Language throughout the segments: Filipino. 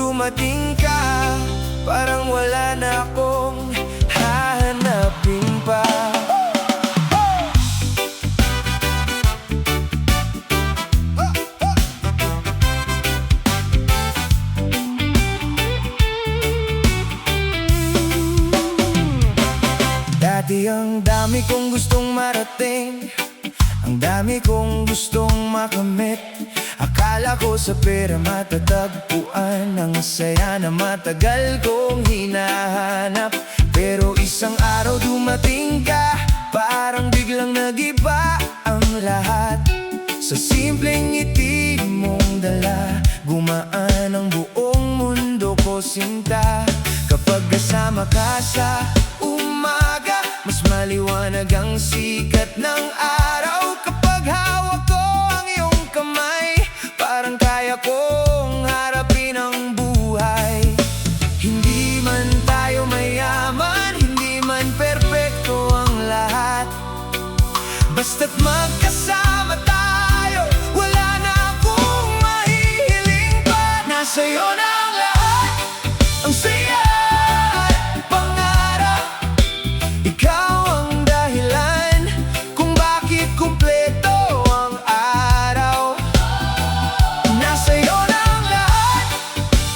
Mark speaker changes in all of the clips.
Speaker 1: dumating ka, parang wala na akong hahanapin pa. Dati ang dami kong gustong marating, ang dami kong gustong makamit. Akala ko sa pera matatagpuan ang saya na matagal kong hinahanap. Pero isang araw dumating ka, parang biglang nag-iba ang lahat. Sa simpleng ngiti mong dala, gumaan ang buong mundo ko, sinta. Kapag kasama ka sa umaga, mas maliwanag ang sikat ng araw. Kapag hawak ko ang iyong kamay, parang kaya kong harapin ang buhay. Hindi man tayo mayaman, hindi man perpekto ang lahat, basta't magkasama tayo, wala na akong mahihiling pa. Nasa'yo na ang lahat, ang saya at pangarap. Ikaw ang dahilan kung bakit kumpleto ang araw. Nasa'yo na ang lahat,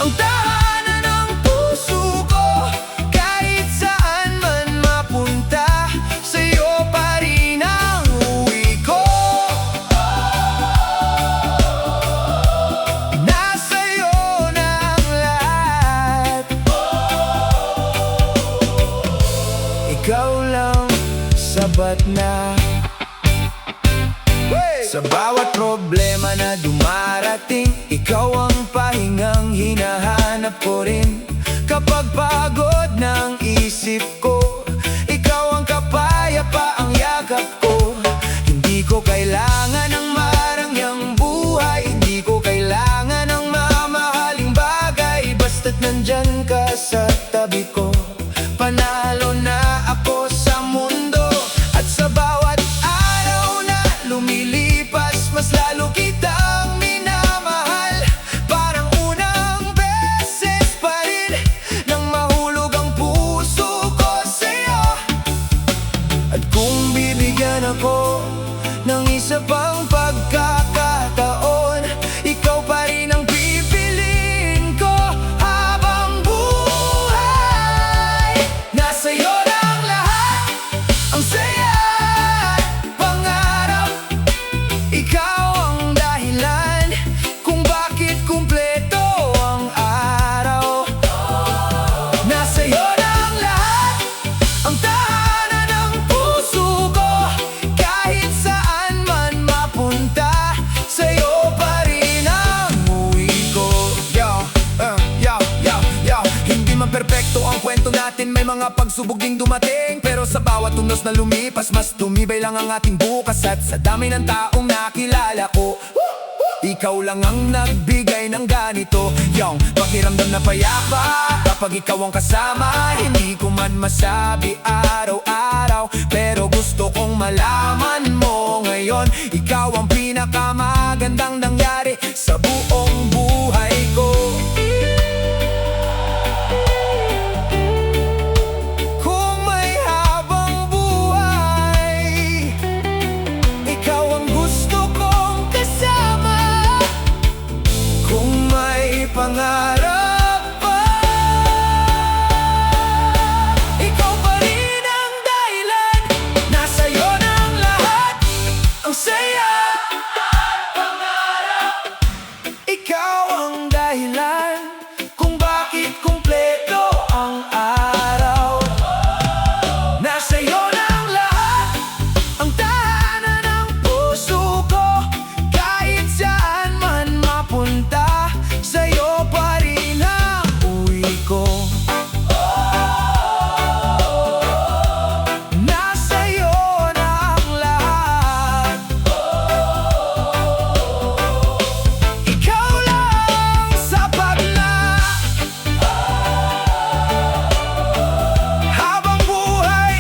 Speaker 1: ang tahanan ng puso ko. Kahit saan man mapunta, sa'yo pa rin ang uwi ko. Nasa'yo na ang lahat, ikaw lang sapat na. Sa bawat problema na dumarating, ikaw ang pahingang hinahanap ko rin. Kapag pagod ng isip ko, ikaw ang kapayapaang yakap ko. Hindi ko kailangan ng marangyang buhay, hindi ko kailangan ng mamahaling bagay, basta't nandyan ka sa tabi ko. Panalo na ako sa mundo, at sa bawat araw na lumilipas, mas lalo kitang minamahal. Parang unang beses pa rin nang mahulog ang puso ko sa'yo. At kung bibigyan ako ng isa pang pagkakataon, ikaw pa rin ang pipiliin ko habang buhay. Nasa'yo na ang lahat, ang saya at pangarap. Ikaw ang dahilan kung bakit kumpleto ang araw. Nasa'yo na ang lahat, ang tahanan ng puso ko. Kahit saan man mapunta, sa'yo pa rin ang uwi ko. Hindi man perpekto ang kwento natin, may mga pagsubok ding dumating. Pero sa bawat unos na lumipas, mas tumibay lang ang ating bukas. At sa dami ng taong nakilala ko, ikaw lang ang nagbigay ng ganito. Yung pakiramdam na payapa kapag ikaw ang kasama. Hindi ko man masabi araw-araw, pero gusto kong malaman mo ngayon, ikaw ang pinakamagandang nangyari sa buong buhay ko. Kung may habang buhay, ikaw ang gusto kong kasama. Kung may pangarap pa, ikaw pa rin ang dahilan. Nasa'yo na ang lahat, ang saya at pangarap. Ikaw ang dahilan kung bakit kumpleto ang araw. Nasa'yo na ang lahat, ang tahanan ng puso ko. Kahit saan man mapunta, sa'yo pa rin ang uwi ko. Nasa'yo na ang lahat, ikaw lang sapat na. Habang buhay,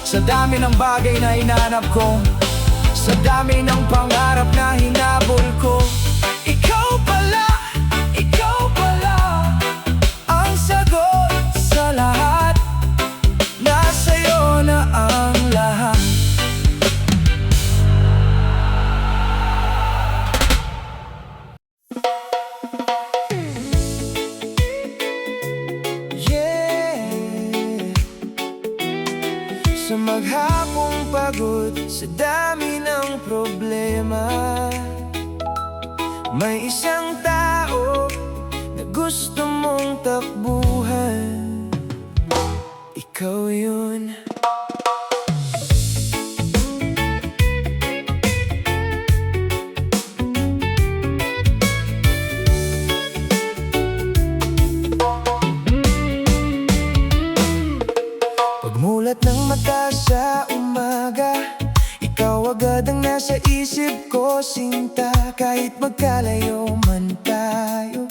Speaker 1: sa dami ng bagay na hinahanap ko, sa dami ng pangarap na hinabol ko, ikaw pala pagod sa dami ng problema. May isang tao na gusto mong takbuhan. Ikaw yun. Pagmulat ng mata sa umaga, ikaw agad ang nasa isip ko, sinta. Kahit magkalayo man tayo,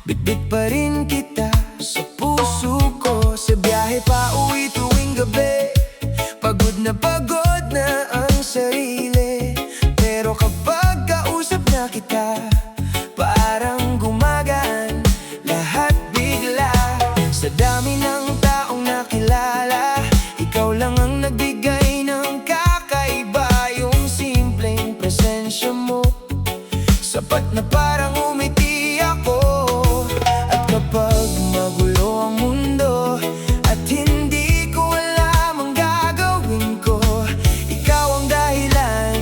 Speaker 1: bitbit pa rin kita sa puso ko. Sa biyahe pa uwi tuwing gabi, pagod na ang sarili. Pero kapag kausap na kita, parang gumagaan lahat bigla. Sa dami ng taong nakilala, ikaw lang ang nagbigay ng kakaiba. Yung simpleng presensya mo, sapat na parang umiti ako. At kapag magulo ang mundo at hindi ko alam ang gagawin ko, ikaw ang dahilan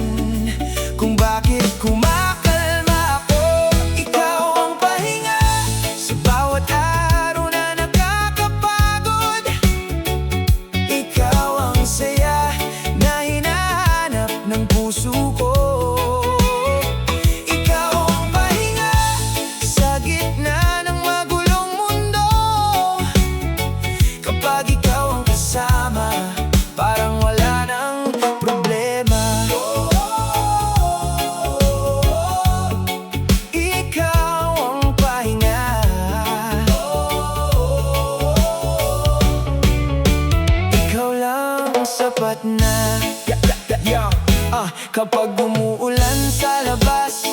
Speaker 1: kung bakit kumakalma ako. Ikaw ang pahinga sa bawat araw na nakakapagod. Ikaw ang saya na hinahanap ng puso ko. Kapag ikaw ang kasama, parang wala nang problema. Ikaw ang pahinga. Ikaw lang ang sapat na. Kapag umuulan sa labas,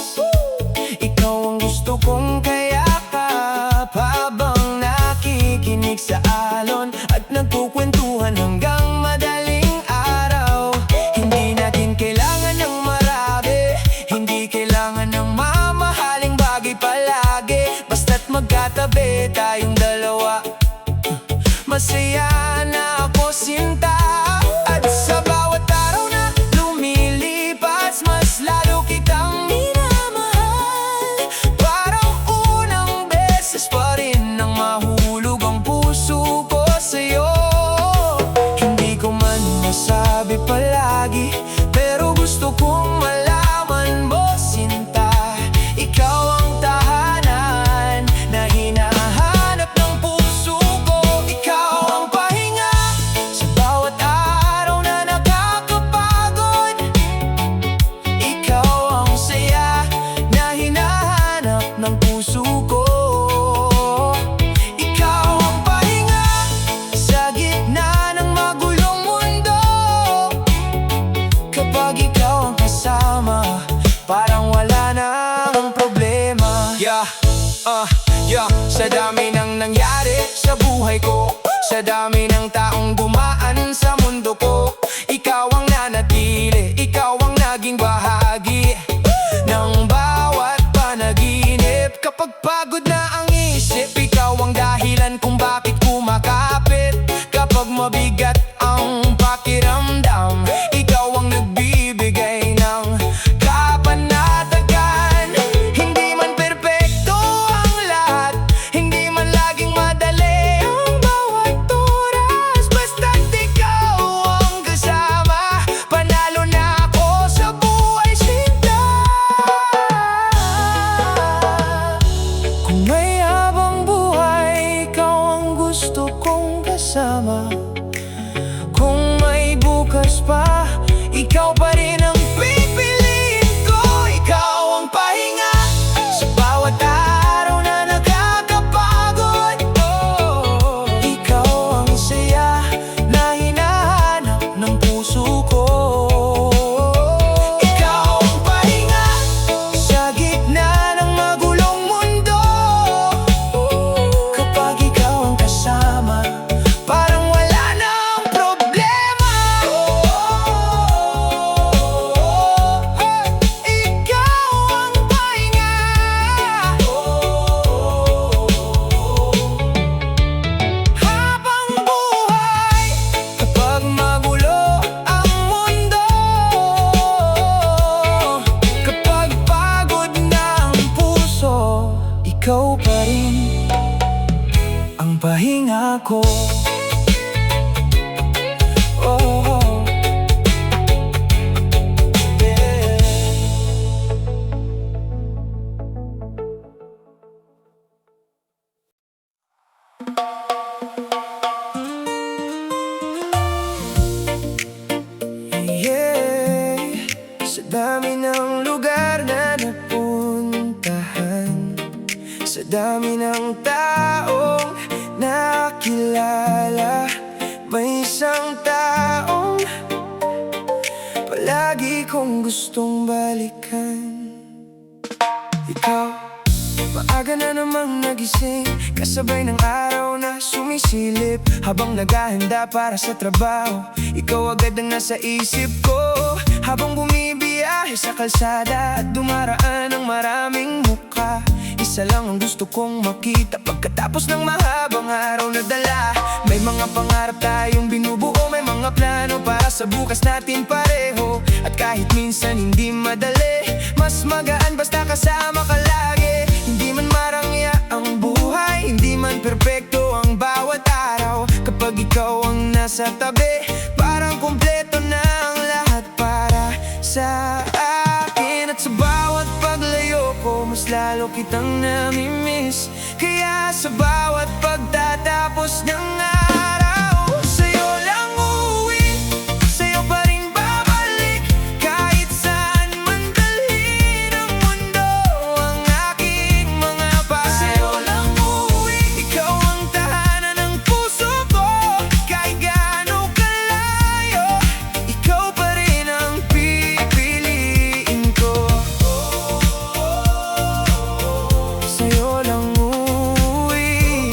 Speaker 1: ikaw ang gusto kong kayakap. Habang nakikinig sa alon at nagkukwentuhan hanggang madaling araw. Hindi natin kailangan ng marami, hindi kailangan ng mamahaling bagay palagi. Basta't magkatabi tayong dalawa, masaya na ako, sinta. At sa bawat araw na lumilipas, mas lalo kitang minamahal. Parang unang beses pa rin nang mahulog ang puso ko sa'yo. Hindi ko man nasabi palagi, pero gusto kong malaman mo, sinta. Ikaw ang tahanan na hinahanap ng puso ko. Ikaw ang pahinga sa bawat araw na nakakapagod. Ikaw ang saya na hinahanap ng puso ko. Ikaw ang pahinga sa gitna ng magulong mundo. Kapag ikaw ang kasama, parang wala nang problema. Sa dami ng nangyari sa buhay ko, sa dami ng taong dumaan sa mundo ko, ikaw ang nanatili, ikaw ang naging bahagi ng bawat panaginip. Kapag pagod na ang isip, ikaw ang dahilan kung bakit kumakapit. Kapag mabigat ang pakiramdam, ikaw ang nagbibigay ng kapanatagan. Hindi man perpekto ang lahat, hindi man laging madali ang bawat oras. Basta't ikaw ang kasama, panalo na ako sa buhay, sinta. Kung ikaw pa rin ang pahinga ko. Oh, yeah. Yeah, sa dami ng lugar na napuntahan, sa dami ng taong nakilala, may isang taong palagi kong gustong balikan. Ikaw, maaga na namang nagising, kasabay ng araw na sumisilip. Habang naghahanda para sa trabaho, ikaw agad ang nasa isip ko. Habang bumibiyahe sa kalsada at dumaraan ang maraming mukha, isa lang ang gusto kong makita pagkatapos ng mahabang araw na dala. May mga pangarap tayong binubuo, may mga plano para sa bukas natin pareho. At kahit minsan hindi madali, mas magaan basta kasama ka lagi. Hindi man marangya ang buhay, hindi man perpekto ang bawat araw. Kapag ikaw ang nasa tabi, parang kumpleto na ang lahat para sa akin. At sa bawat paglayo ko, mas lalo kitang namimiss. Kaya sa bawat pagtatapos ng araw, sa'yo lang uuwi, sa'yo pa rin babalik. Kahit saan man dalhin ng mundo ang aking mga payo, sa'yo lang uuwi, ikaw ang tahanan ng puso ko. Kahit gaano kalayo, ikaw pa rin ang pipiliin ko. Sa'yo lang uuwi,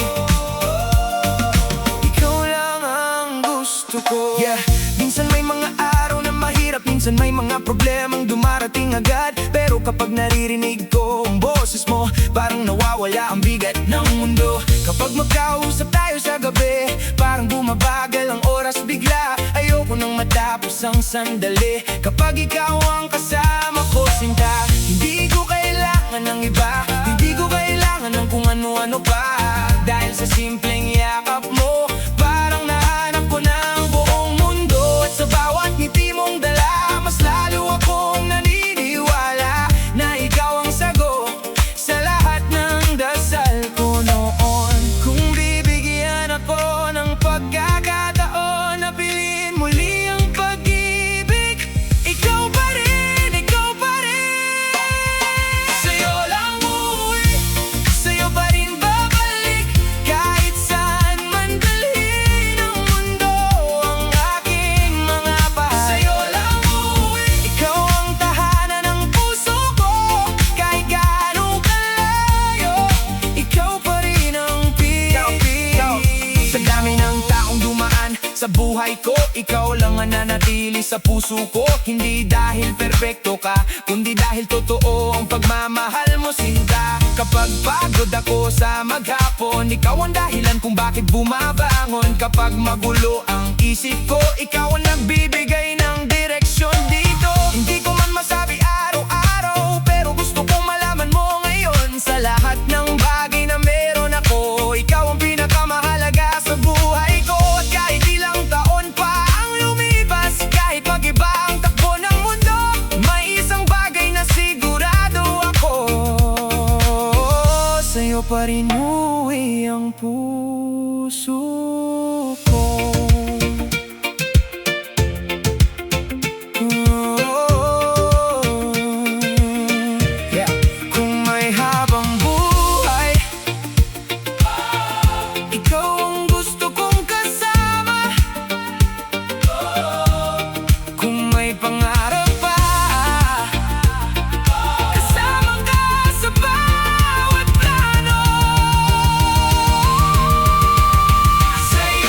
Speaker 1: ikaw lang ang gusto ko. Yeah, minsan may mga araw na mahirap, minsan may mga problemang dumarating agad. Pero kapag naririnig ko ang boses mo, parang nawawala ang bigat ng mundo. Kapag magkausap tayo sa gabi, parang bumabagal ang oras bigla. Ayoko nang matapos ang sandali kapag ikaw ang kasama ko, sinta. Hindi ko kailangan ng iba, hindi ko kailangan ng kung ano-ano pa. Dahil sa simpleng yakap mo, parang nahanap ko na ang buong mundo. At sa bawat ngiti mong dala, mas lalo akong naniniwala na ikaw ang sagot sa lahat ng dasal ko noon. Kung bibigyan ako ng pagkakataon na piliin muli ang pag-ibig, ikaw pa rin, ikaw pa rin. Sa'yo lang uuwi, sa'yo pa rin babalik. Kahit saan man dalhin ng mundo ang aking mga pahay, sa'yo lang uuwi, ikaw ang tahanan ng puso ko. Kahit gaano kalayo, ikaw pa rin ang pipiliin. Sa dami ng taong dumaan sa buhay ko, ikaw lang ang nanatili sa puso ko. Hindi dahil perpekto ka, kundi dahil totoo ang pagmamahal mo, sinta. Kapag pagod ako sa maghapon, ikaw ang dahilan kung bakit bumabangon. Kapag magulo ang isip ko, ikaw ang nagbibigay ng direksyon dito. Hindi ko man masabi araw-araw, pero gusto kong malaman mo ngayon. Sa lahat ng bagay na meron ako, ikaw ang pinakamahalaga sa buhay ko. At kahit ilang taon pa ang lumipas, kahit mag-iba ang takbo ng mundo, may isang bagay na sigurado ako, sa'yo pa rin uuwi ang puso ko. Yeah. Kung may habang buhay, ikaw ang gusto kong kasama. Kung may pangarap pa, kasama ka sa bawat plano. Sa'yo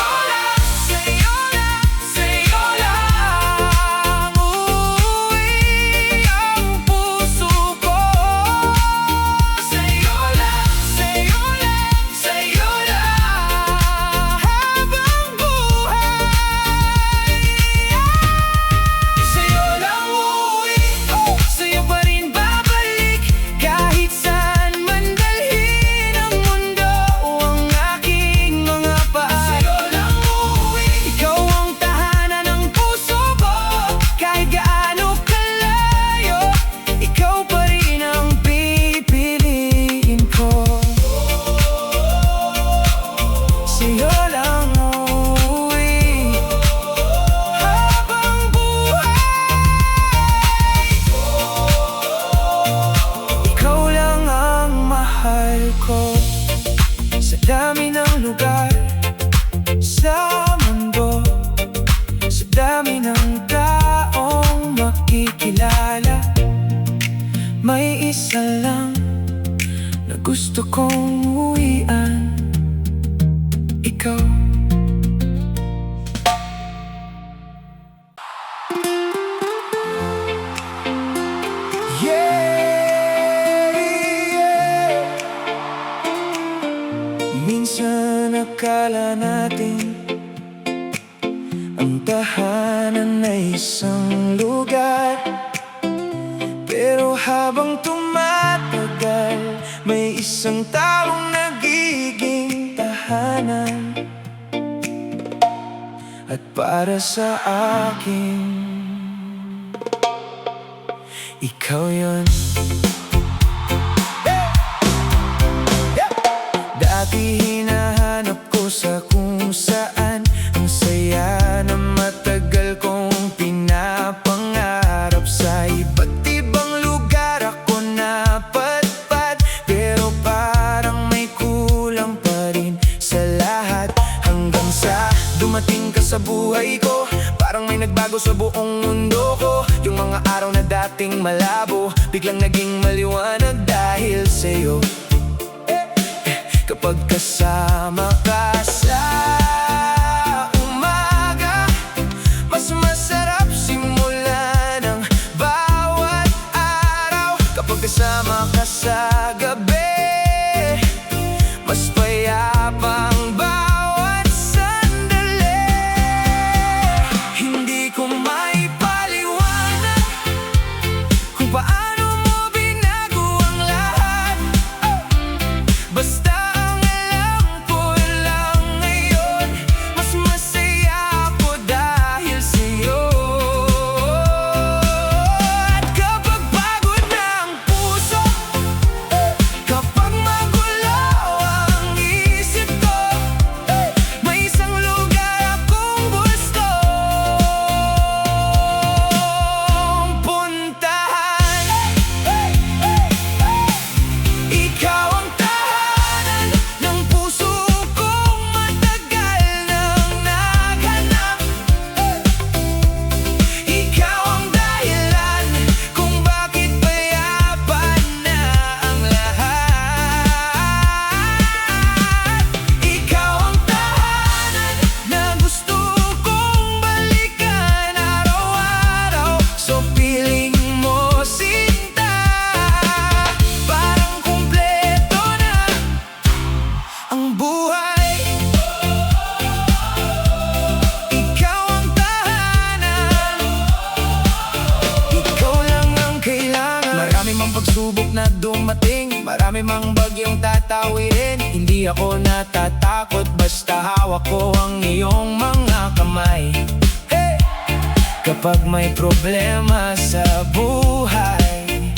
Speaker 1: ko sa dami ng lugar sa mundo, sa dami ng taong makikilala. May isa lang na gusto kong uwian, ikaw. Minsan akala natin ang tahanan ay isang lugar, pero habang tumatagal, may isang taong nagiging tahanan. At para sa akin, ikaw yun. Dati hinahanap ko sa kung saan ang saya na matagal kong pinapangarap. Sa iba't ibang lugar ako napadpad, pero parang may kulang pa rin sa lahat. Hanggang sa dumating ka sa buhay ko, parang may nagbago sa buong mundo ko. Yung mga araw na dating malabo, biglang naging maliwanag dahil sa'yo. Kapag kasama ka sa umaga, mas masarap simulan ang bawat araw. Kapag kasama ka sa gabi, mas payapang bawat sandali. Hindi ko maipaliwanag kung paano mo binago ang lahat. Basta pagsubok na dumating, marami mang bagyong tatawirin. Hindi ako natatakot, basta hawak ko ang iyong mga kamay. Hey! Kapag may problema sa buhay,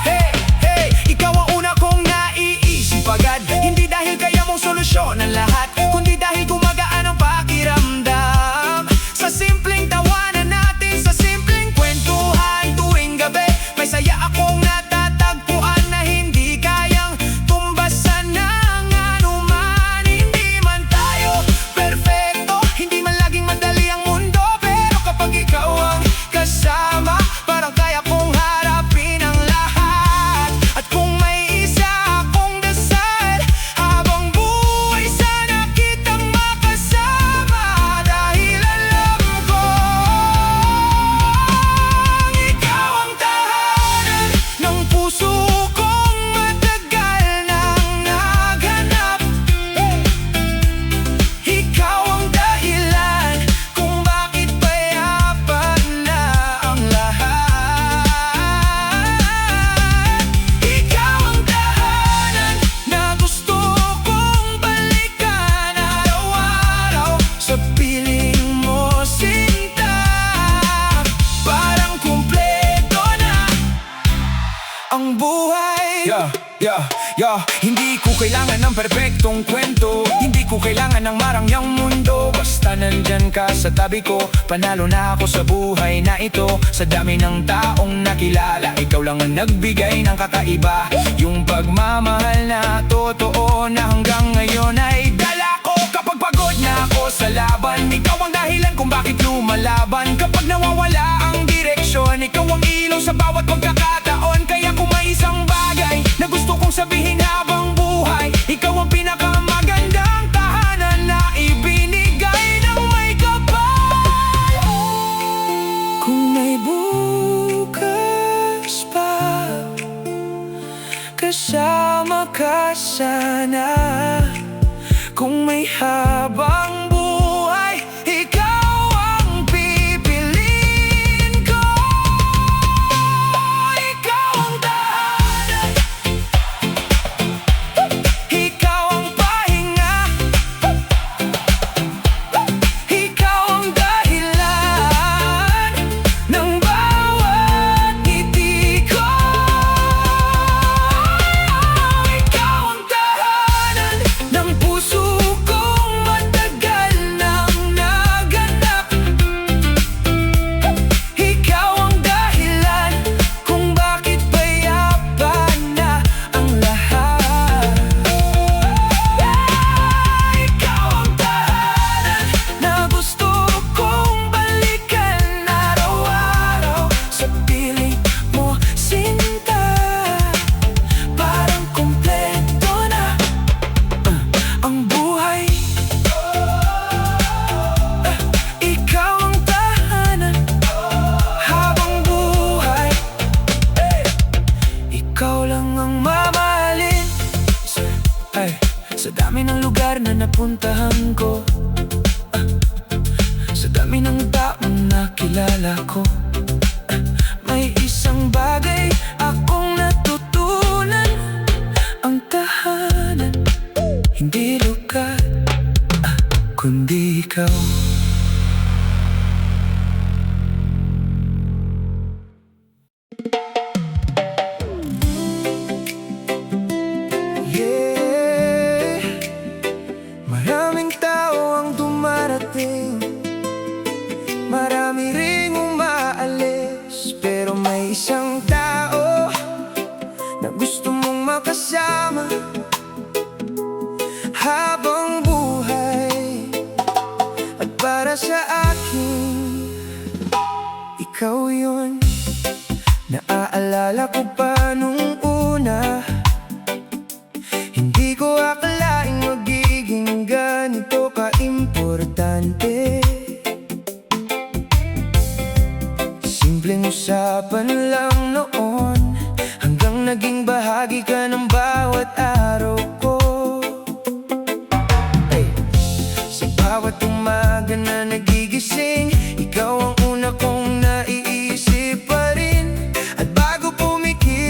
Speaker 1: hey, hey! Ikaw ang una kong naiisip agad. Hindi dahil kaya mong solusyon ang lahat, kundi dahil gumagaan ang pakiramdam. Sa simpleng tawanan natin, sa simpleng kwentuhan tuwing gabi, may saya akong natatagpuan na hindi kayang tumbasan ng anuman. Hindi man tayo perfecto, hindi man laging madali ang mundo, pero kapag ikaw ang kasama, parang kaya kong Hindi ko kailangan ng perpektong kwento, hindi ko kailangan ng marangyang mundo. Basta nandyan ka sa tabi ko, panalo na ako sa buhay na ito. Sa dami ng taong nakilala, ikaw lang ang nagbigay ng kakaiba. Yung pagmamahal na totoo na hanggang ngayon ay dala ko. Kapag pagod na ako sa laban, ikaw ang dahilan kung bakit lumalaban. Kapag nawawala ang direksyon, ikaw ang ilaw sa bawat pagkakataon. Kaya kung may isang bagay na gusto kong sabihin habang buhay, ikaw ang pinakamagandang tahanan na ibinigay ng may kapal. Kung may bukas pa, kasama ka sana. Kung may habang buhay, ikaw ang pipiliin ko. Ikaw ang tahanan, ikaw ang pahinga, ikaw ang dahilan ng bawat ngiti ko. Ikaw ang tahanan ng puso kong matagal nang naganap. Ikaw ang dahilan kung bakit payapan na ang lahat. Ikaw ang tahanan na gusto kong balikan araw-araw. Sa piling mo, sinta, parang kumpleto na ang buhay. Ikaw ang tahanan habang buhay. Ikaw lang ang mamahalin. Sa dami ng lugar na napuntahan ko, sa dami ng taong nakilala ko, may isang bagay akong natutunan. Ang tahanan, hindi lugar, kundi ikaw. Yeah, maraming tao ang dumarating, marami ring umaalis, pero may isang tao na gusto mong makasama habang buhay. At para sa akin, ikaw yun. Naaalala ko pa nung una, hindi ko akalaing magiging ganito ka-importante. Simpleng usapan lang noon, hanggang naging bahagi ka ng bawat araw ko. Sa bawat umaga na nagigising, ikaw ang una kong naiisip pa rin. At bago pumikit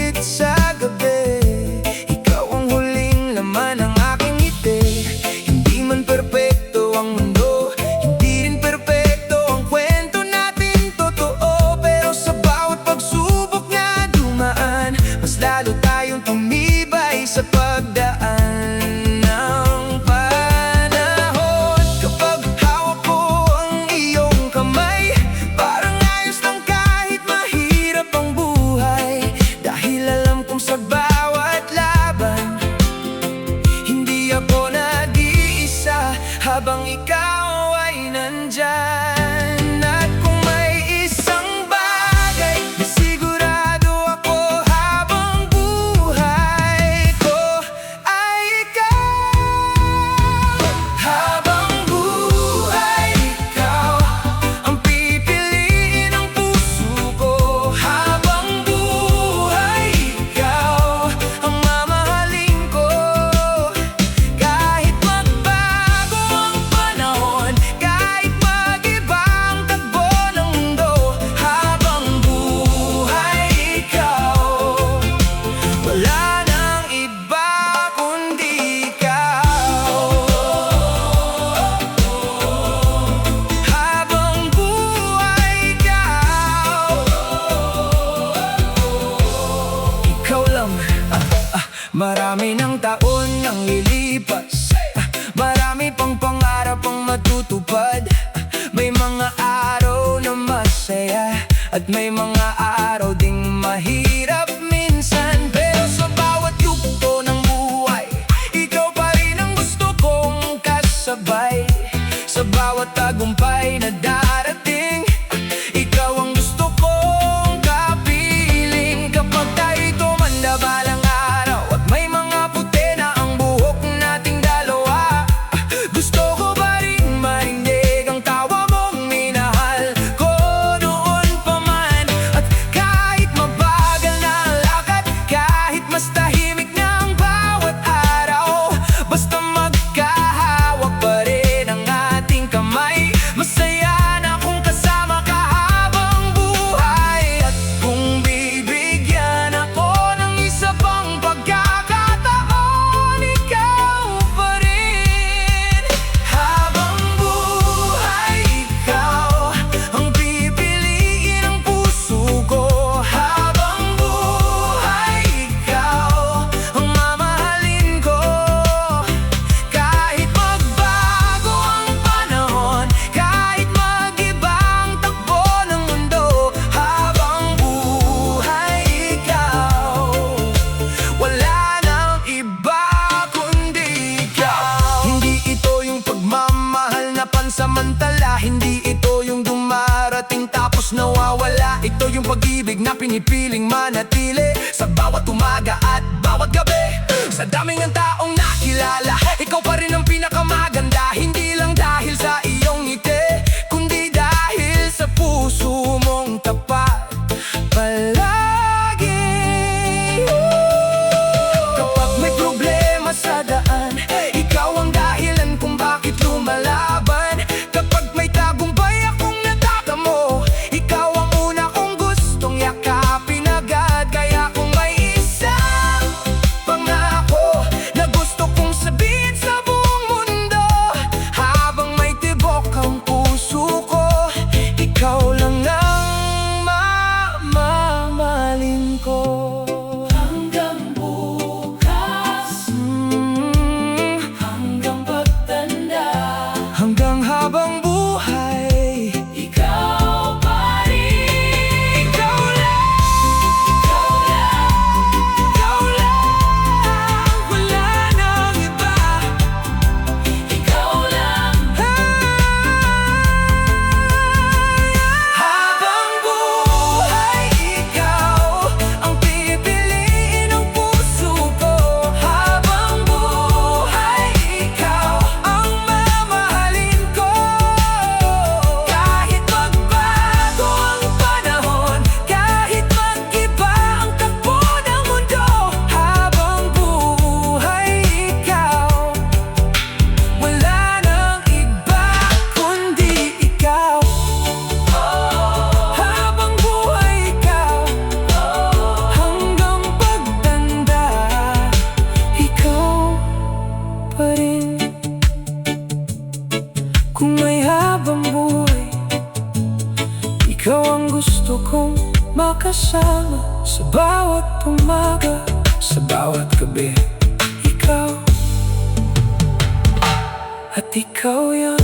Speaker 1: dami ng taon ang lilipas, marami pang pangarap ang matutupad. May mga araw na masaya at may mga araw ding mahirap minsan. Pero sa bawat yugto ng buhay, ikaw pa rin ang gusto kong kasabay. Sa bawat tagumpay na darating, ikaw ang gusto kong kapiling. Kapag tayo'y tumanda balang araw at may mga puti na ang buhok nating dalawa, gusto ko pa rin marinig ang tawa mong minahal ko noon pa man. At kahit mabagal na ang lakad, kahit mas tahimik na ang bawat araw, basta magkahawak pa rin ang ating kamay, masaya na kung kasama ka habang buhay. At kung bibigyan ako ng isa pang pagkakataon, ikaw pa rin. Habang buhay, ikaw ang pipiliin ng puso ko. Habang buhay, ikaw ang mamahalin ko. Kahit magbago ang panahon, kahit mag-iba ang takbo ng mundo, habang buhay ikaw, wala nang iba kundi ikaw. Hindi ito yung pagmamahal na pansamantala, hindi ito yung dumarating tapos nawawala. Ito yung pag-ibig na pinipiling manatili sa bawat umaga at bawat gabi. Sa daming ng taong nakilala, ikaw pa rin ang pinakamaganda. Hindi lang dahil sa iyong ngiti, kundi dahil sa puso mong tapat palagi. Kapag may problema sa daan, ikaw ang dahilan kung bakit lumalaban. Kapag may tagumpay akong natatamo, ikaw ang una kong gustong yakapin agad. Kaya kung may isang pangako na gusto kong sabihin sa buong mundo, habang may tibok ang puso ko, ikaw lang ang mamahalin ko. Hanggang bukas, hanggang pagtanda, hanggang habang buhay, ikaw pa rin. Ikaw lang, ikaw lang, ikaw lang, wala nang iba. Ikaw lang. Habang buhay, ikaw ang pipiliin ng puso ko. Habang buhay, ikaw ang mamahalin ko. Kahit magbago ang panahon, kahit mag-iba ang takbo ng mundo, habang buhay ikaw, wala nang iba kundi ikaw. Habang buhay ikaw, hanggang pagtanda, ikaw pa rin. Kung may habang buhay, ikaw ang gusto kong makasama sa bawat umaga, sa bawat gabi. Ikaw, at ikaw yan.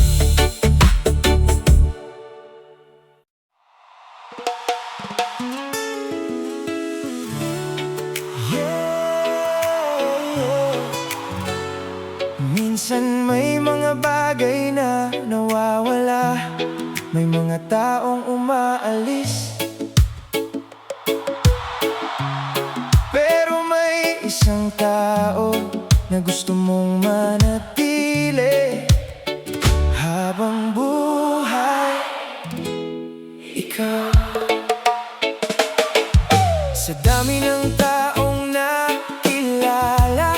Speaker 1: Minsan may mga bagay na nawawala, may mga taong umaalis, pero may isang tao na gusto mong manatili. Habang buhay, ikaw. Sa dami ng taong nakilala,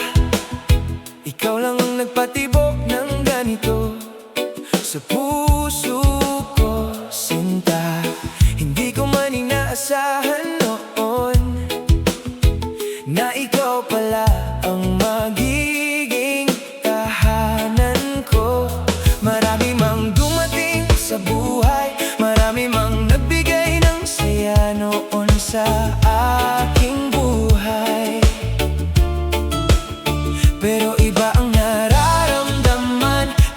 Speaker 1: ikaw lang ang nagpatibok ng ganito sa puso ko, sinta. Hindi ko man inaasahan noon na ikaw pala ang magiging tahanan ko. Marami mang dumating sa buhay, marami mang nagbigay ng saya noon sa aking buhay.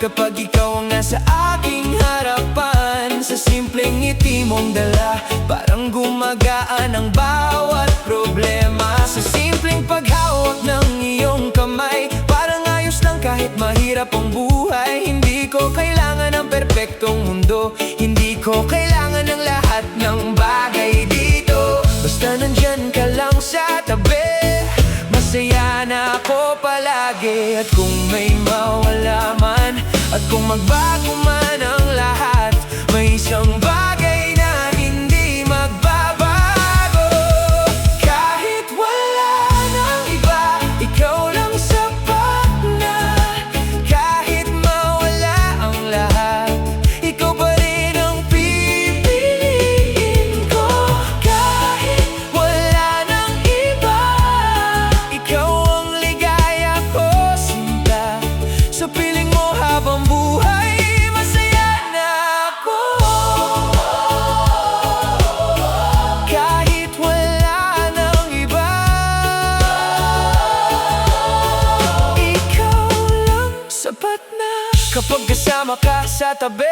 Speaker 1: Kapag ikaw ang nasa aking harapan, sa simpleng ngiti mong dala, parang gumagaan ang bawat problema. Sa simpleng paghawak ng iyong kamay, parang ayos lang kahit mahirap ang buhay. Hindi ko kailangan ng perpektong mundo, hindi ko kailangan ng lahat ng bagay dito. Basta nandyan ka lang sa tabi, masaya na ako palagi. At kung may mawala man, at kung magbago man ang lahat, may isang bagay na hindi magbabago. Kahit wala nang iba, ikaw lang sapat na. Kahit mawala ang lahat, ikaw pa rin ang pipiliin ko. Kahit wala nang iba, ikaw ang ligaya ko, sinta. Sa piling mo habang buhay, masaya na ako. Kahit wala nang iba, ikaw lang sapat na. Kapag kasama ka sa tabi,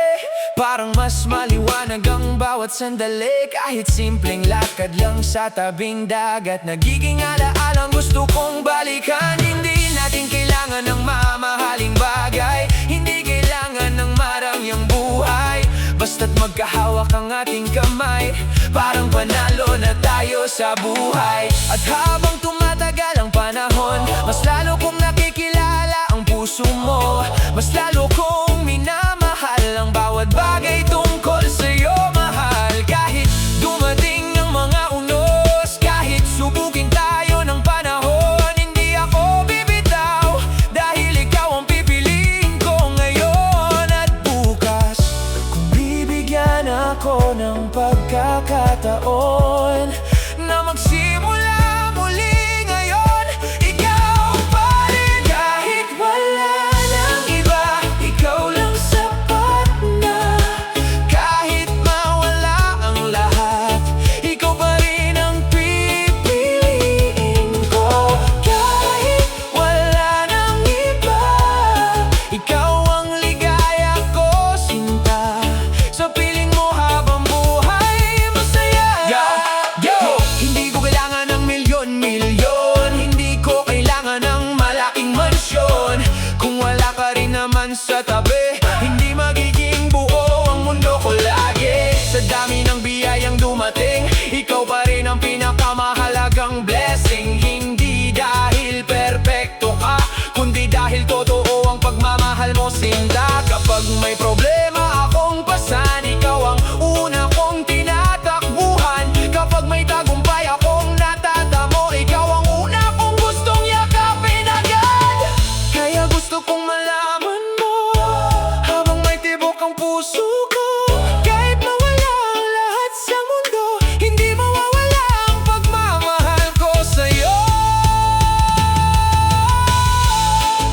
Speaker 1: parang mas maliwanag ang bawat sandali. Kahit simpleng lakad lang sa tabing dagat, nagiging alaalang gusto kong balikan. Hindi natin kailangan ng mamahaling bagay, hindi kailangan ng marangyang buhay. Basta't magkahawak ang ating kamay, parang panalo na tayo sa buhay. At habang tumatagal ang panahon, mas lalo kong nakikilala ang puso mo. Mas lalo kong minamahal ang bawat bagay tungkol sa'yo, mahal. Kahit dumating ang mga unos, kahit subukin tayo ng panahon, hindi ako bibitaw, dahil ikaw ang pipiliin ko ngayon at bukas. Kung bibigyan ako ng pagkakataon na magsimula muli ngayon, ikaw pa rin. Kahit wala nang iba, ikaw lang sapat na. Kahit mawala ang lahat, ikaw pa rin ang pipiliin ko. Kahit wala nang iba, ikaw ang ligaya ko, sinta. Sa piling mo habang buhay, masaya. Hindi ko kailangan ng milyon-milyon, hindi ko kailangan ng malaking mansyon. Kung wala ka rin naman sa tabi, hindi magiging buo ang mundo ko lagi. Sa dami ng biyayang dumating, ikaw pa rin ang pinakamahalagang blessing. Hindi dahil perpekto ka, kundi dahil totoo ang pagmamahal mo, sinta. Kapag may problema akong pasan, ikaw ang una kong tinatakbuhan. Kapag may tagumpay akong natatamo, ikaw ang una kong gustong yakapin agad. Kaya gusto kong malaman mo, habang may tibok ang puso ko, kahit mawala ang lahat sa mundo, hindi mawawala ang pagmamahal ko sa'yo.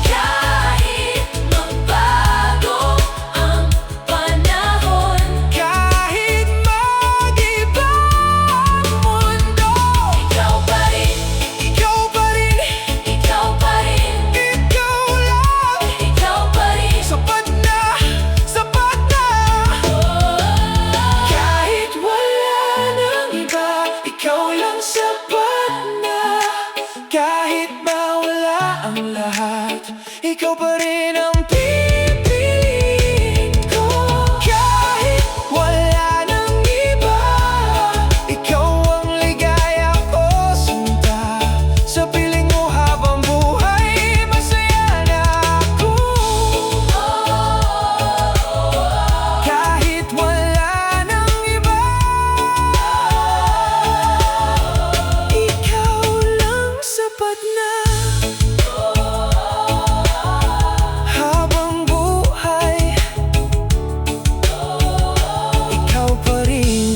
Speaker 2: Kahit magbago ang panahon,
Speaker 1: Kahit mag-iba ang mundo,
Speaker 2: ikaw pa rin,
Speaker 1: ikaw pa rin,
Speaker 2: ikaw pa rin,
Speaker 1: ikaw lang,
Speaker 2: ikaw pa rin.
Speaker 1: sapat na, sapat na. Kahit wala nang iba, ikaw lang sapat na. Kahit mawala ang lahat, ikaw pa rin ang pipiliin ko. Kahit wala nang iba, ikaw ang ligaya ko, sinta. Sa piling mo habang buhay, masaya na ako. Kahit wala nang iba, ikaw lang sapat na. Habang buhay, ikaw pa rin.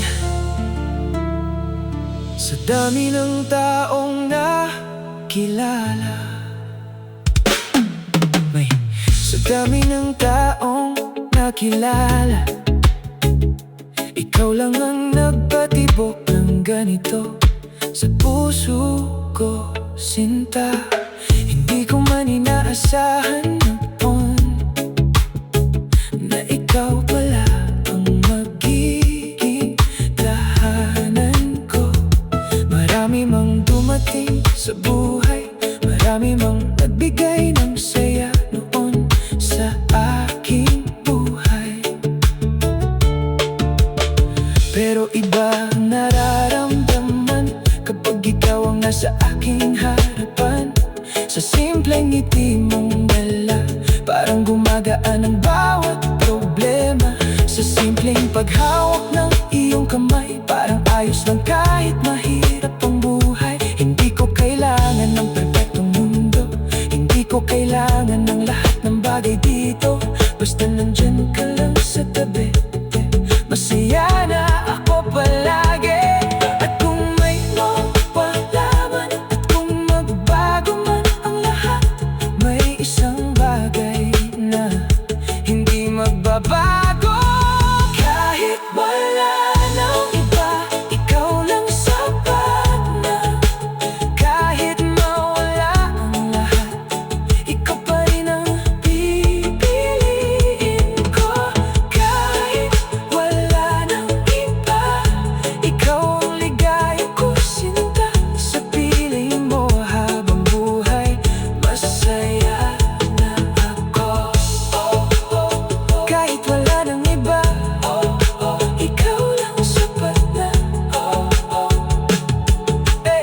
Speaker 1: Sa dami ng taong nakilala, sa dami ng taong nakilala, ikaw lang ang nagpatibok ng ganito sa puso ko, sinta. Hindi ko man inaasahan noon parang gumagaan ang bawat problema. Sa simpleng paghawak ng iyong kamay, parang ayos lang kahit mahirap ang buhay. Hindi ko kailangan ng perpektong mundo, hindi ko kailangan ng lahat ng bagay dito. Basta nandyan ka lang sa tabi, masaya na ako palagi. At kung may mapalaman, at kung magbago man ang lahat, may isang bagay na hindi magbabago. Kahit wala nang iba, ikaw lang sapat na. Kahit mawala ang lahat, ikaw pa rin ang pipiliin ko. Kahit wala nang iba, ikaw ang ligaya ko, sinta. Sa piling mo habang buhay, masaya na ako. Kahit wala nang iba, ikaw lang sapat na. Hey.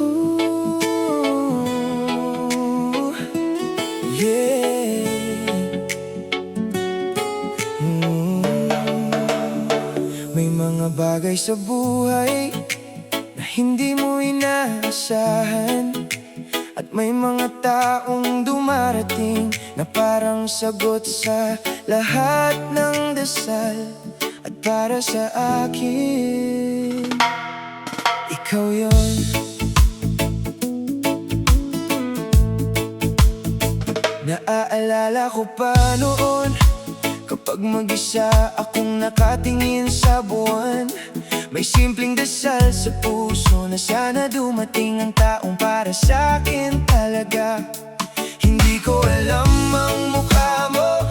Speaker 1: Ooh, yeah. May mga bagay sa buhay na hindi mo inaasahan, at may mga taong dumarating na parang sagot sa lahat ng dasal. At para sa akin, ikaw yon. Naaalala ko pa noon, kapag mag-isa akong nakatingin sa buwan. May simpleng dasal sa puso na sana dumating ang taong para sa akin talaga. Hindi ko alam ang mukha mo,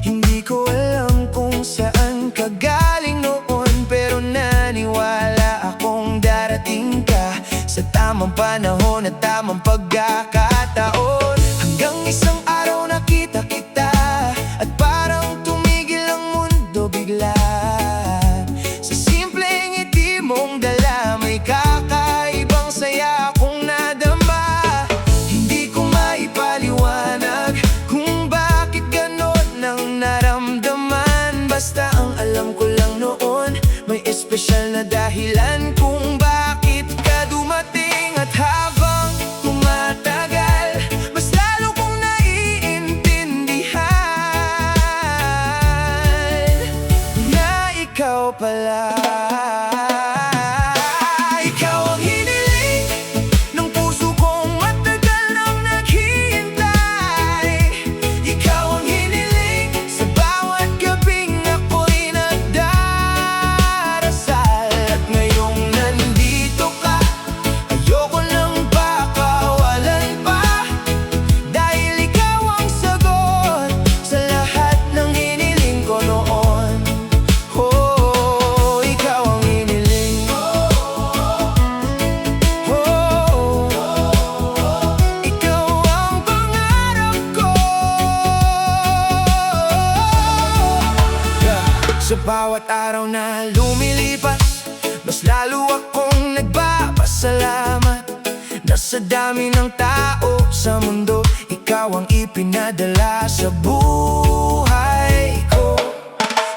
Speaker 1: hindi ko alam kung saan ka galing noon, pero naniwala akong darating ka sa tamang panahon at tamang pagkakataon. Hanggang isang araw nakita kita, at parang tumigil ang mundo bigla. Sa simpleng ngiti mong dala, may kakaibang saya akong nadama. Hindi ko maipaliwanag kung bakit ganon ang naramdaman. Basta ang alam ko lang noon, may espesyal na dahilan kung bakit ka dumating. At habang tumatagal, mas lalo kong naiintindihan na ikaw pala. Ikaw ang hiniling ng puso kong matagal nang naghihintay. Ikaw ang hiniling sa bawat gabing ako'y nagdarasal. At ngayong nandito ka, ayoko nang pakawalan pa, dahil ikaw ang sagot sa lahat ng hiniling ko noon. Oh, ikaw ang hiniling. Oh, ikaw ang pangarap ko. Sa bawat araw na lumilipas, mas lalo akong nagpapasalamat na sa dami ng tao sa mundo, ikaw ang ipinadala sa buhay ko.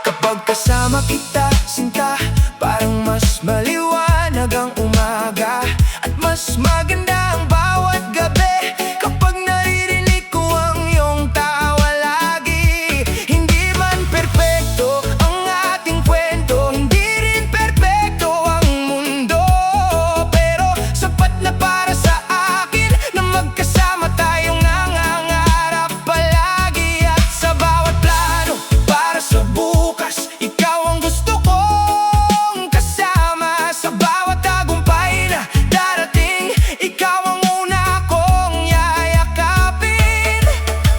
Speaker 1: Kapag kasama kita, sinta, parang mas maliwanag ang umaga, at mas maganda ang bawat gabi kapag naririnig ko ang iyong tawa lagi. Hindi man perpekto ang ating kwento, hindi rin perpekto ang mundo, pero sapat na para sa akin na magkasama tayong nangangarap palagi. At sa bawat plano para sa bukas, ikaw ang gusto kong kasama. Sa bawat tagumpay na darating, ikaw ang una kong yayakapin.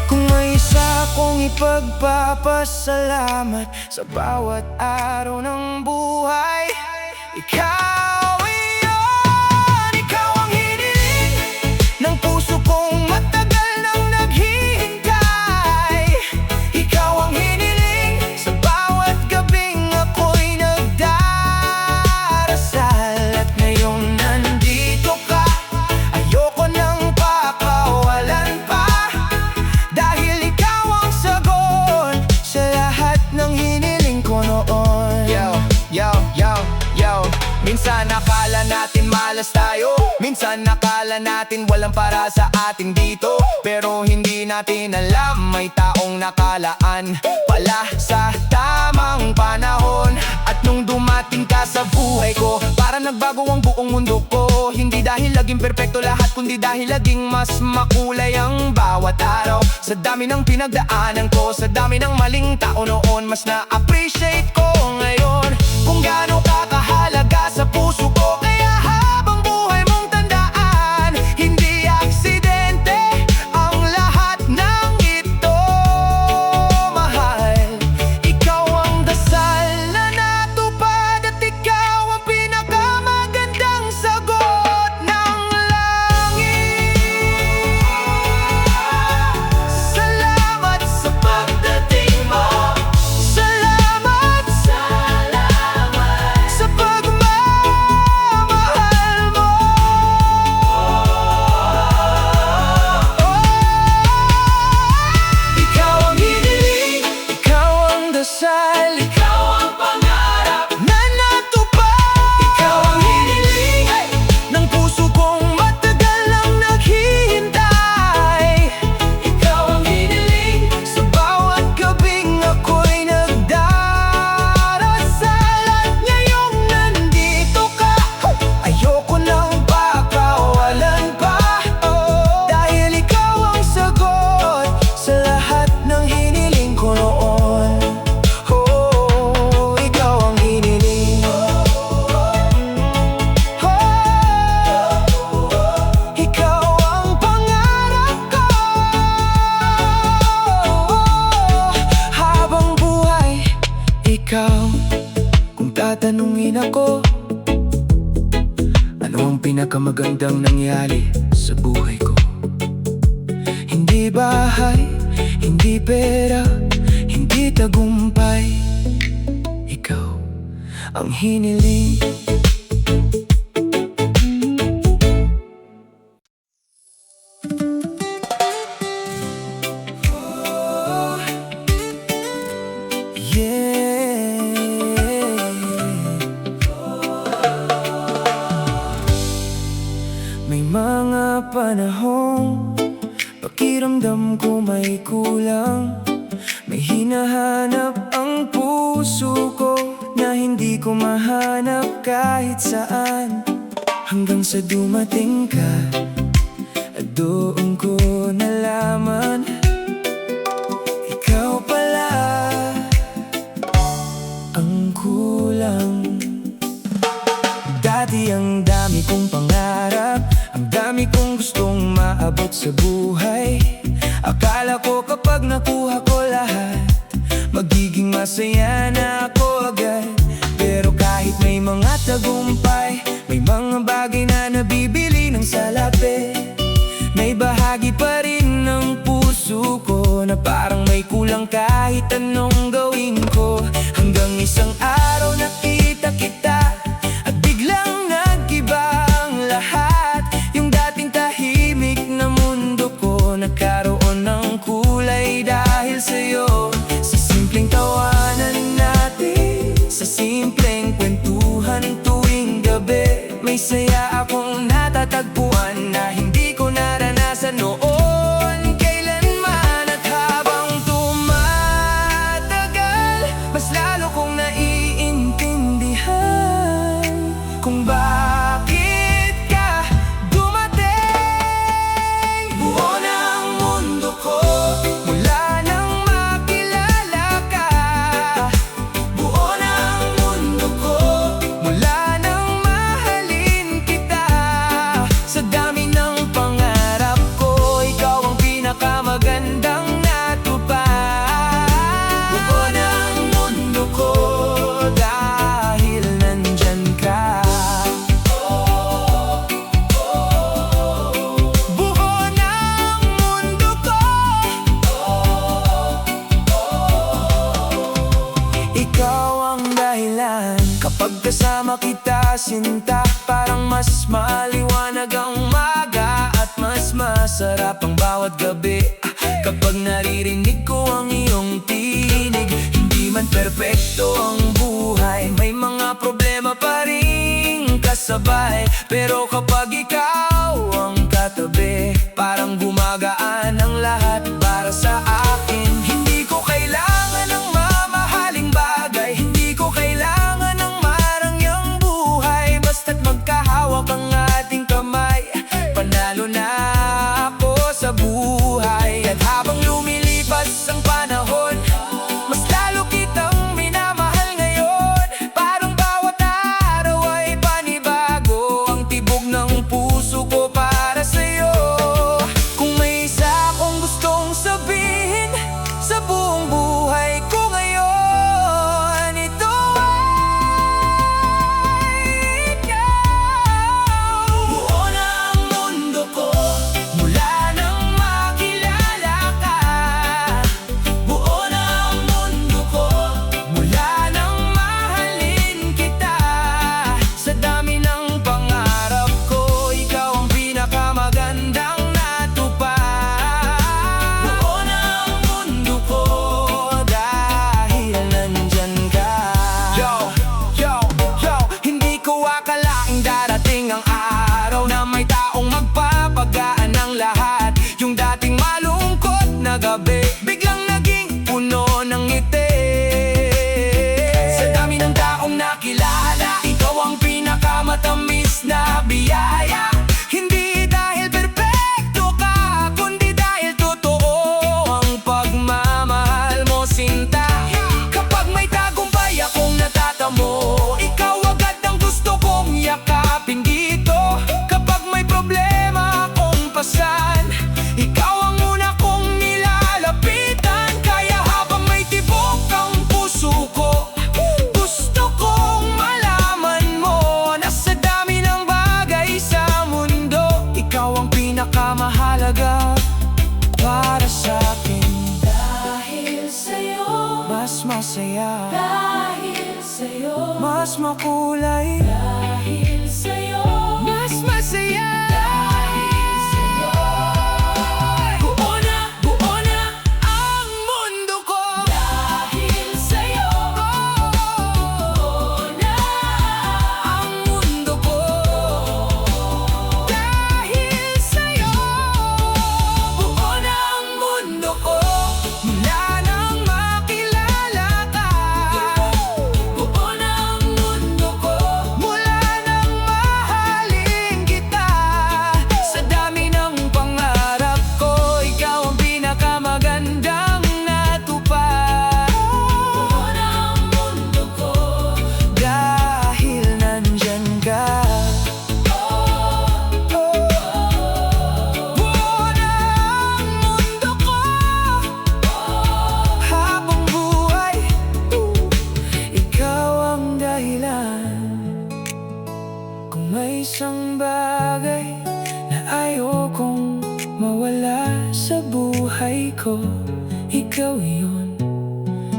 Speaker 1: Kung may isa akong ipagpapasalamat sa bawat araw ng buhay, ikaw iyon. Ikaw ang hiniling ng puso kong matagal nang naghihintay. Ikaw ang hiniling sa bawat gabing ako'y nagdarasal. At ngayon Minsan akala natin malas tayo, minsan akala natin walang para sa atin dito. Pero hindi natin alam, may taong nakalaan pala sa tamang panahon. At nung dumating ka sa buhay ko, para nagbago ang buong mundo ko. Hindi dahil laging perpekto lahat, kundi dahil laging mas makulay ang bawat araw. Sa dami ng pinagdaanan ko, sa dami ng maling tao noon, mas na-appreciate ko ngayon kung gaano ka kahalaga sa puso ko. Kaya habang buhay mong tandaan, hindi aksidente ang lahat ng ito, mahal. Ikaw ang dasal na natupad, at ikaw ang pinakamagandang sagot ng langit. Salamat sa pagdating mo, salamat sa pagmamahal mo. Ikaw ang hiniling, ikaw ang dasal, ikaw ang pangarap na natupad. Ikaw ang hiniling ng puso kong matagal nang naghihintay. Ikaw ang hiniling sa bawat gabing ako'y nagdarasal. At ngayong nandito ka, ayoko nang pakawalan pa. Dahil ikaw ang sagot sa lahat ng hiniling ko noon. Ikaw ang hiniling. Ikaw ang pangarap ko. Habang buhay, ikaw. Kung tatanungin ako, ano ang pinakamagandang nangyari sa buhay ko? Hindi bahay, hindi pera, hindi tagumpay. Ikaw ang hiniling. May mga panahong pakiramdam ko may kulang. May hinahanap ang puso ko na hindi ko mahanap kahit saan. Hanggang sa dumating ka, at doon ko nalaman, ikaw pala ang kulang. Dati ang dami kong pangarap, ang dami kong gustong maabot sa buhay. Akala ko kapag nakuha ko lahat, magiging masaya na ako agad. Pero kahit may mga tagumpay, may mga bagay na nabibili ng salapi, may bahagi pa rin ng puso ko na parang may kulang kahit anong gawin ko. Hanggang isang araw nakita kita, at biglang nag-iba ang lahat. Yung dating tahimik na mundo ko nagkaroon ng kulay dahil sa'yo. Sa simpleng tawanan natin, sa simpleng kwentuhan tuwing gabi, may saya akong natatagpuan na hindi ko naranasan noon kailanman. At habang tumatagal, mas lalo kong naiintindihan kung bakit ka dumating. Buo na ang mundo ko mula nang makilala ka. Buo na ang mundo ko mula nang mahalin kita. Sa dami ng pangarap ko, ikaw ang pinakamagandang natupad. Buo na ang mundo ko dahil nandyan ka. Buo na ang mundo ko. Ikaw ang dahilan. Kapag kasama kita, sinta, parang mas maliwanag ang umaga at mas masarap ang bawat gabi. Kapag naririnig ko ang iyong tinig, hindi man perpekto ang buhay, may mga problema pa rin sabay. Pero kapag ikaw ang katabi, parang gumagaan ang lahat para sa akin. Hindi ko kailangan ng mamahaling bagay, hindi ko kailangan ng marangyang buhay. Basta't magkahawak ang ating kamay, panalo na ako sa buhay. At habang lumilipas ang panahon, mas lalo kitang minamahal ngayon. Parang bawat araw ay panibago, ang tibok ng puso ko para sa'yo. Kung may isa akong gustong sabihin sa buong buhay ko ngayon, ito ay ikaw. Buo na ang mundo ko mula nang makilala ka. Buo na ang mundo ko mula nang mahalin kita. Sa dami ng pangarap ko, ikaw ang pinakamagandang natupad. Buo na ang mundo ko dahil nandyan ka. Hindi ko akalaing darating ang araw na may taong magpapagaan ng lahat. Yung dating malungkot na gabi, biglang naging puno ng ngiti. Sa dami ng taong nakilala, ikaw ang pinakamatamis na biyaya. Hindi dahil perpekto ka, kundi dahil totoo ang pagmamahal mo, sinta. Kapag may tagumpay akong natatamo, ikaw agad ang gusto kong yakapin dito. Kapag may problema akong pasan, ikaw ang una kong nilalapitan. Kaya habang may tibok ang puso ko, gusto kong malaman mo na sa dami ng bagay sa mundo, ikaw ang pinakamahalaga para sa akin.
Speaker 2: Dahil sa'yo,
Speaker 1: Mas masaya,
Speaker 2: dahil sa'yo,
Speaker 1: mas makulay,
Speaker 2: dahil sa'yo,
Speaker 1: mas masaya.
Speaker 2: dahil sa'yo.
Speaker 1: Buo na ang mundo ko.
Speaker 2: Dahil sa'yo, buo na
Speaker 1: Ang mundo ko dahil sa'yo. Buo na ang mundo ko mula nang makilala ka.
Speaker 2: buo na ang mundo ko.
Speaker 1: Mula nang mahalin kita. Sa dami ng pangarap ko, ikaw ang pinakamagandang natupad.
Speaker 2: Buo na ang mundo ko.
Speaker 1: Dahil nandyan ka. Buo na ang mundo ko habang buhay. Ikaw ang dahilan. Kung may isang bagay na ayokong mawala sa buhay ko, ikaw yun.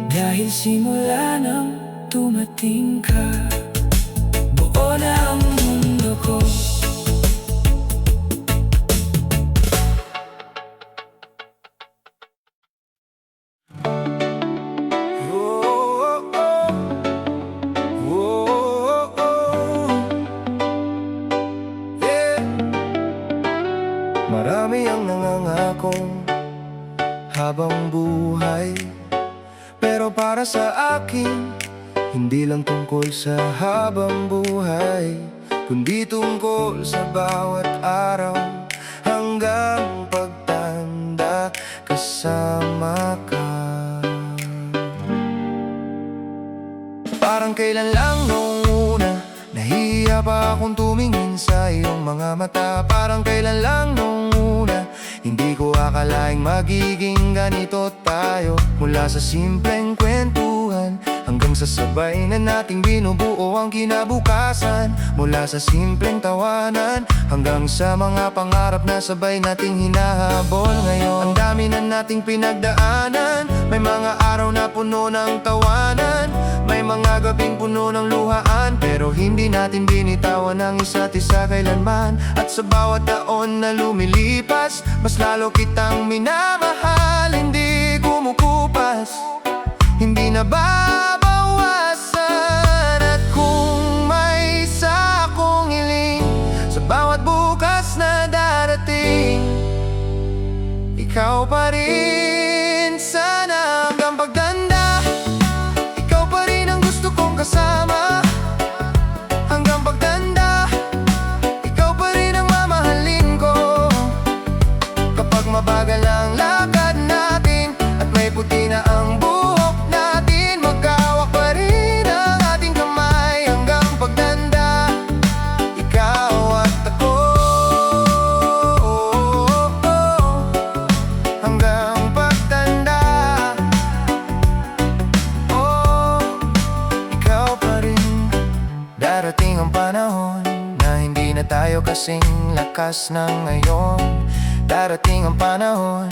Speaker 1: Dahil simula nang dumating ka, buo na ang mundo ko. Marami ang nangangakong habang buhay, pero para sa akin, hindi lang tungkol sa habang buhay, kundi tungkol sa bawat araw hanggang pagtanda kasama ka. Parang kailan lang noong una, nahiya pa akong tumingin sa iyong mga mata. Parang kailan lang noong una, hindi ko akalaing magiging ganito tayo. Mula sa simpleng kwentuhan hanggang sa sabay na nating binubuo ang kinabukasan. Mula sa simpleng tawanan hanggang sa mga pangarap na sabay nating hinahabol ngayon. Ang dami na nating pinagdaanan, may mga araw na puno ng tawanan, may mga gabing puno ng luhaan, pero hindi natin binitawan ang isa't isa kailanman. At sa bawat taon na lumilipas, mas lalo kitang minamahal, hindi kumukupas, hindi nababawasan. At kung may isa akong ikaw pa rin. Sana hanggang pagtanda, ikaw pa rin ang gusto kong kasama. Hanggang pagtanda, ikaw pa rin ang mamahalin ko. Kapag mabagal ang lakad natin at may puti na ang buhok natin, magkahawak pa rin ang ating kamay. Hanggang pagtanda, ikaw at ako. Hanggang pagtanda, oh, ikaw pa rin. Darating ang panahon na hindi na tayo kasing lakas ng ngayon. Darating ang panahon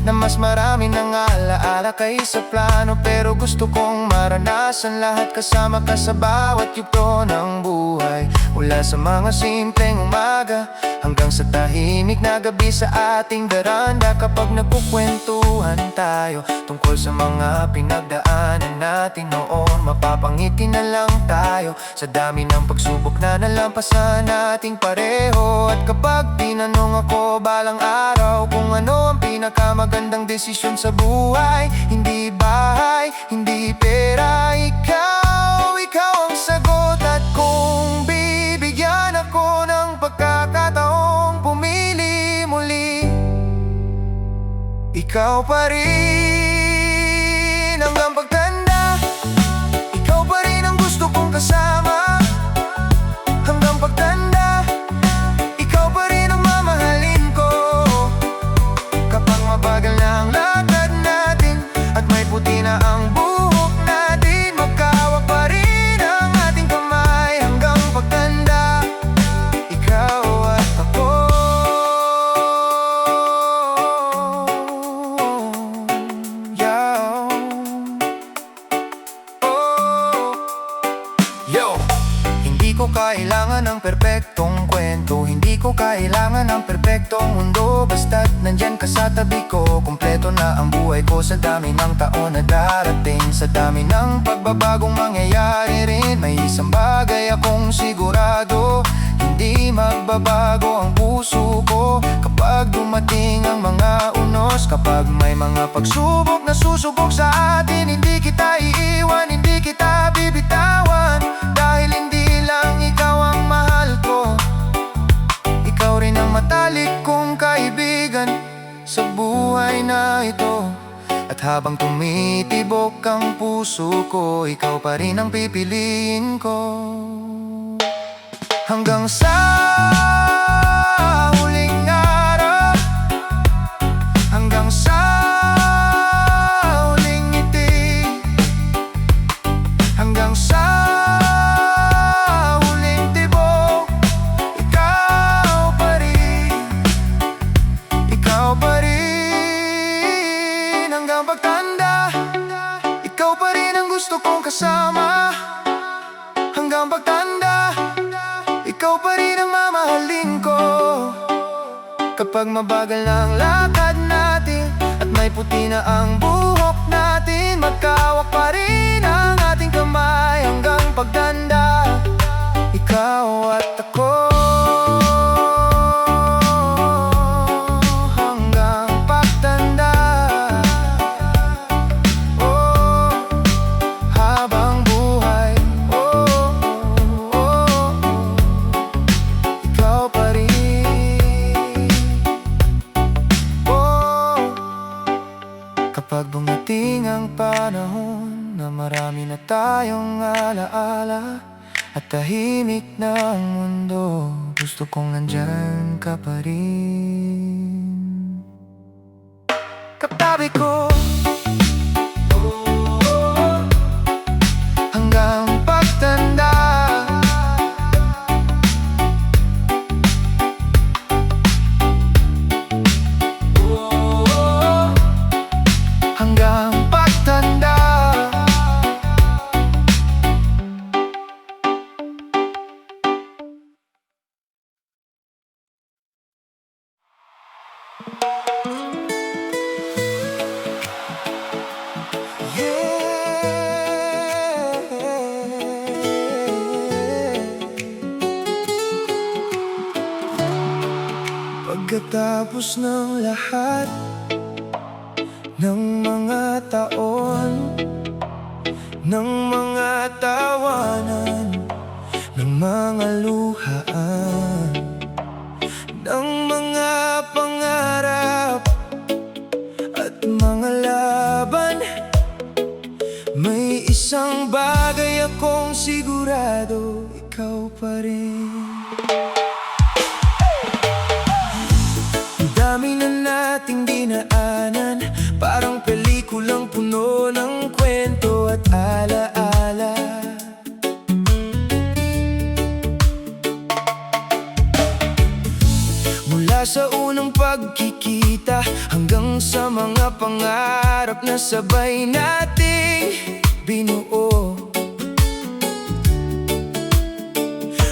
Speaker 1: na mas marami ng alaala kaysa plano. Pero gusto kong maranasan lahat kasama ka sa bawat yugto ng buhay. Mula sa mga simpleng umaga hanggang sa tahimik na gabi sa ating veranda. Kapag nagkukwentuhan tayo tungkol sa mga pinagdaanan natin noon, mapapangiti na lang tayo sa dami ng pagsubok na nalampasan nating pareho. At kapag tinanong ako balang araw kung ano ang pinakamagandang desisyon sa buhay, hindi bahay, hindi pera, ikaw ang sagot. At kung bibigyan ako ng pagkakataong pumili muli, ikaw pa rin. Hanggang pagtanda, ikaw pa rin ang gusto kong kasama. Hanggang pagtanda, ikaw pa rin ang mamahalin ko. Kapag mabagal na ang lakad natin at may puti na ang buhok natin, magkahawak pa rin ang ating kamay. Hanggang pagtanda, ikaw at ako. Yeah. Oh. Yo! Hindi ko kailangan ng perpektong kwento, hindi ko kailangan ng perpektong mundo. Basta't nandyan ka sa tabi ko, kumpleto na ang buhay ko. Sa dami ng taon na darating, sa dami ng pagbabagong mangyayari rin, may isang bagay akong sigurado: hindi magbabago ang puso ko kapag dumating ang mga unos. Kapag may mga pagsubok na susubok sa atin, hindi kita iiwan, hindi kita bibitawan. Dahil hindi lang ikaw ang mahal ko, ikaw rin ang matalik kong kaibigan sa buhay na ito. At habang tumitibok ang puso ko, ikaw pa rin ang pipiliin ko. Hanggang sa huling araw, hanggang sa huling ngiti, hanggang sa huling tibok, ikaw pa rin, ikaw pa rin. Hanggang pagtanda, ikaw pa rin ang gusto kong kasama. Hanggang pagtanda, ikaw pa rin ang mamahalin ko. Kapag mabagal na ang lakad natin at may puti na ang buhok natin, magkahawak pa rin ang ating kamay. Hanggang pagtanda, ikaw at ako. Hanggang pagtanda, oh, habang buhay, oh, oh, ikaw pa rin. Oh, kapag bumating ang panahon na marami na tayong alaala at tahimik na ang mundo, gusto kong nandyan ka pa rin. Katabi ko, hanggang pagtanda, hanggang pagtanda. Pagkatapos ng lahat, ng mga taon, ng mga tawanan, ng mga luhaan, ng mga pangarap at mga laban. May isang bagay akong sigurado, ikaw pa rin. Ang dami na nating dinaanan, parang pelikulang puno ng kwento at alaala. Mula sa unang pagkikita hanggang sa mga pangarap na sabay nating binuo.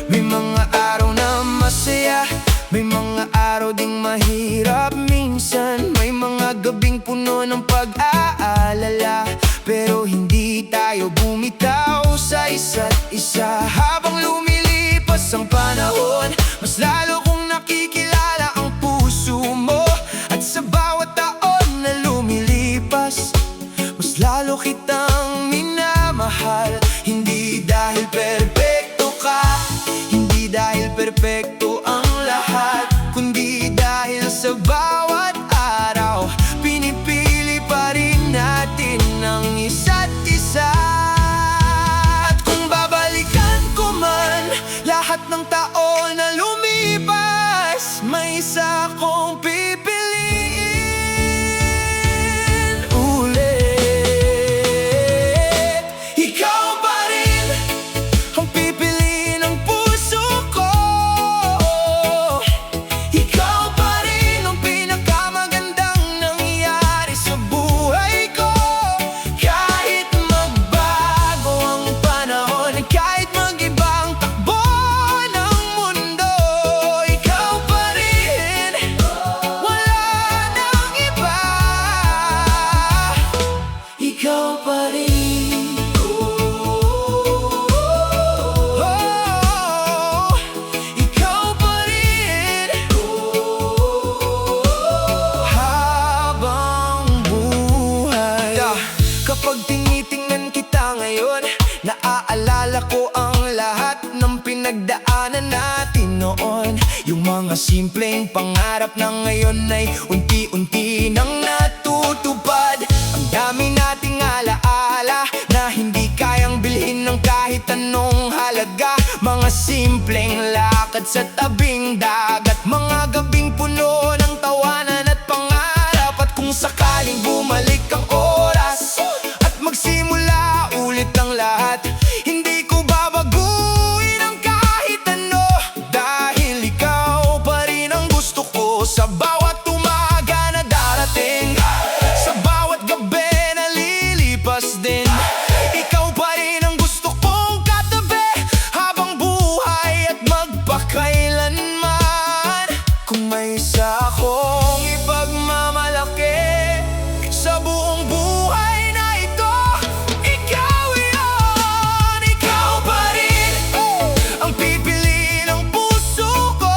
Speaker 1: May mga araw na masaya, may mga araw ding mahirap minsan. May mga gabing puno ng pag-aalala, pero hindi tayo bumitaw sa isa't isa. Habang lumilipas ang panahon, mas lalo kong nakikilala ang puso mo. At sa bawat taon na lumilipas, mas lalo kitang minamahal. Hindi dahil perpekto ka, hindi dahil perpekto ang lahat, kundi dahil sa bawat araw pinipili pa rin natin ang isa't isa. At kung babalikan ko man lahat ng taon na lumipas, may isa akong pipiliin ulit. Ikaw pa rin ang pipiliin ng puso ko. Ikaw pa rin ang pinakamagandang nangyari sa buhay ko. Kahit magbago ang panahon, kahit mag-iba ang takbo ng mundo, ikaw pa rin, wala nang iba. Ikaw pa rin. Ikaw pa rin. Habang buhay. Kapag tinitingnan kita ngayon, naaalala ko ang lahat ng pinagdaanan natin noon. Yung mga simpleng pangarap na ngayon ay unti-unti nang natutupad. Ang dami nating alaala na hindi kayang bilhin ng kahit anong halaga. Mga simpleng lakad sa tabing dagat, mga gabing puno ng tawanan at pangarap. At kung sakaling bumalik ang oras at magsimula ulit ang lahat, hindi ko babaguhin ang kahit ano, dahil ikaw pa rin ang gusto ko sa bawat umaga na darating, sa bawat gabi na lilipas din. Ikaw pa rin ang gusto kong katabi habang buhay at magpakailanman. Kung may isa akong ipagmamalaki sa buong buhay na ito, ikaw yun. Ikaw pa rin ang pipiliin ng puso ko.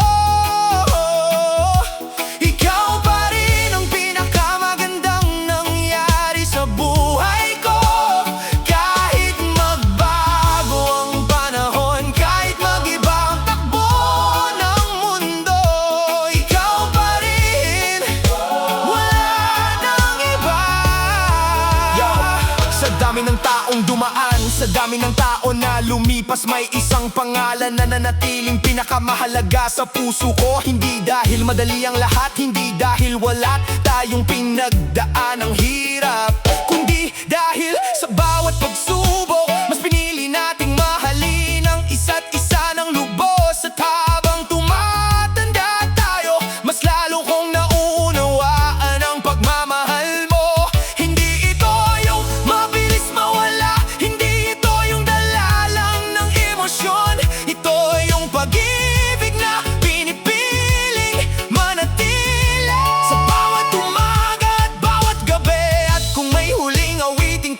Speaker 1: Ikaw pa rin ang pinakamagandang nangyari sa buhay ko. Kahit magbago ang panahon, kahit mag-iba ang takbo ng mundo, ikaw pa rin, wala nang iba. Sa dami ng taong dumaan, sa dami ng tao na lumipas, may isang pangalan na nanatiling pinakamahalaga sa puso ko. Hindi dahil madali ang lahat, hindi dahil wala tayong pinagdaan ng hirap, kundi dahil sa bawat pagsubok, mas pinili nating mahalin ang isa't isa ng lubos. At habang tumatanda tayo, mas lalo kong nauunawaan ang pagmamahal mo. Hindi ito yung mabilis mawala, hindi ito yung dala lang ng emosyon. Ito yung pag-ibig na pinipiling manatili sa bawat umaga at bawat gabi. At kung may huling awiting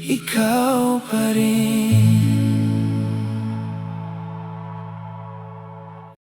Speaker 1: ikaw pa rin.